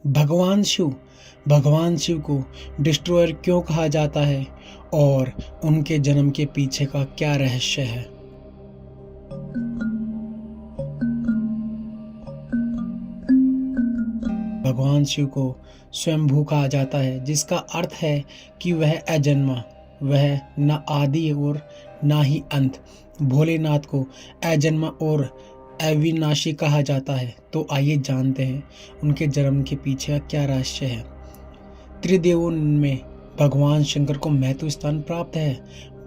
भगवान शिव को डिस्ट्रॉयर क्यों कहा जाता है और उनके जन्म के पीछे का क्या रहस्य है। भगवान शिव को स्वयंभू कहा जाता है, जिसका अर्थ है कि वह अजन्मा, वह न आदि और ना ही अंत। भोलेनाथ को अजन्मा और अविनाशी कहा जाता है। तो आइए जानते हैं उनके जन्म के पीछे का क्या रहस्य है। त्रिदेवों में भगवान शंकर को महत्व स्थान प्राप्त है।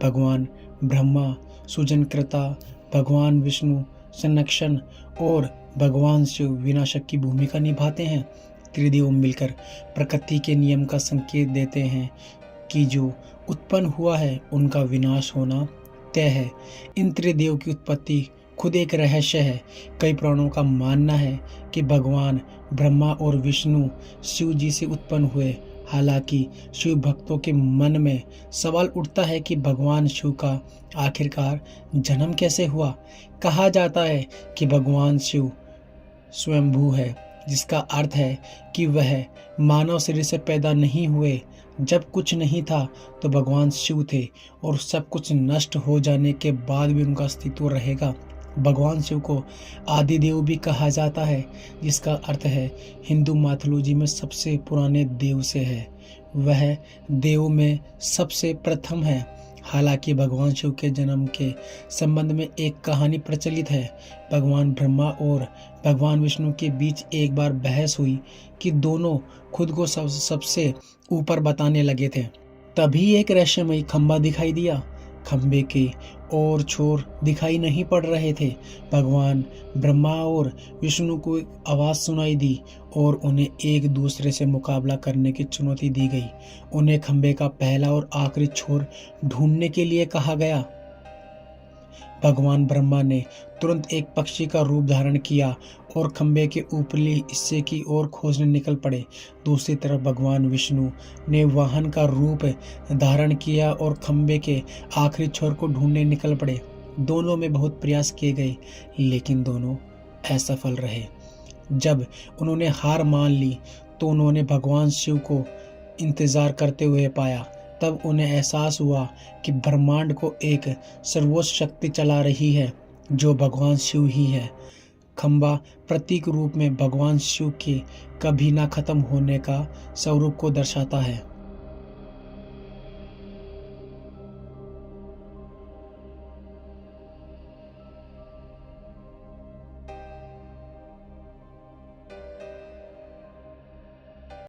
भगवान ब्रह्मा सुजनकृता, भगवान विष्णु संरक्षण और भगवान शिव विनाशक की भूमिका निभाते हैं। त्रिदेव मिलकर प्रकृति के नियम का संकेत देते हैं कि जो उत्पन्न हुआ है उनका विनाश होना तय है। इन त्रिदेव की उत्पत्ति खुद एक रहस्य है। कई पुराणों का मानना है कि भगवान ब्रह्मा और विष्णु शिव जी से उत्पन्न हुए। हालांकि शिव भक्तों के मन में सवाल उठता है कि भगवान शिव का आखिरकार जन्म कैसे हुआ। कहा जाता है कि भगवान शिव स्वयंभू है, जिसका अर्थ है कि वह मानव शरीर से पैदा नहीं हुए। जब कुछ नहीं था तो भगवान शिव थे और सब कुछ नष्ट हो जाने के बाद भी उनका अस्तित्व रहेगा। भगवान शिव को आदिदेव भी कहा जाता है, जिसका अर्थ है हिंदू मैथोलॉजी में सबसे पुराने देव से है। वह देव में सबसे प्रथम है। हालांकि भगवान शिव के जन्म के संबंध में एक कहानी प्रचलित है। भगवान ब्रह्मा और भगवान विष्णु के बीच एक बार बहस हुई कि दोनों खुद को सबसे ऊपर बताने लगे थे। तभी एक रहस्यमयी खंबा दिखाई दिया। खंबे के और छोर दिखाई नहीं पड़ रहे थे। भगवान ब्रह्मा और विष्णु को एक आवाज़ सुनाई दी और उन्हें एक दूसरे से मुकाबला करने की चुनौती दी गई। उन्हें खंबे का पहला और आखिरी छोर ढूंढने के लिए कहा गया। भगवान ब्रह्मा ने तुरंत एक पक्षी का रूप धारण किया और खंबे के ऊपरी हिस्से की ओर खोजने निकल पड़े। दूसरी तरफ भगवान विष्णु ने वाहन का रूप धारण किया और खंबे के आखिरी छोर को ढूंढने निकल पड़े। दोनों में बहुत प्रयास किए गए, लेकिन दोनों असफल रहे। जब उन्होंने हार मान ली तो उन्होंने भगवान शिव को इंतजार करते हुए पाया। तब उन्हें एहसास हुआ कि ब्रह्मांड को एक सर्वोच्च शक्ति चला रही है, जो भगवान शिव ही है। खंबा प्रतीक रूप में भगवान शिव के कभी ना खत्म होने का स्वरूप को दर्शाता है।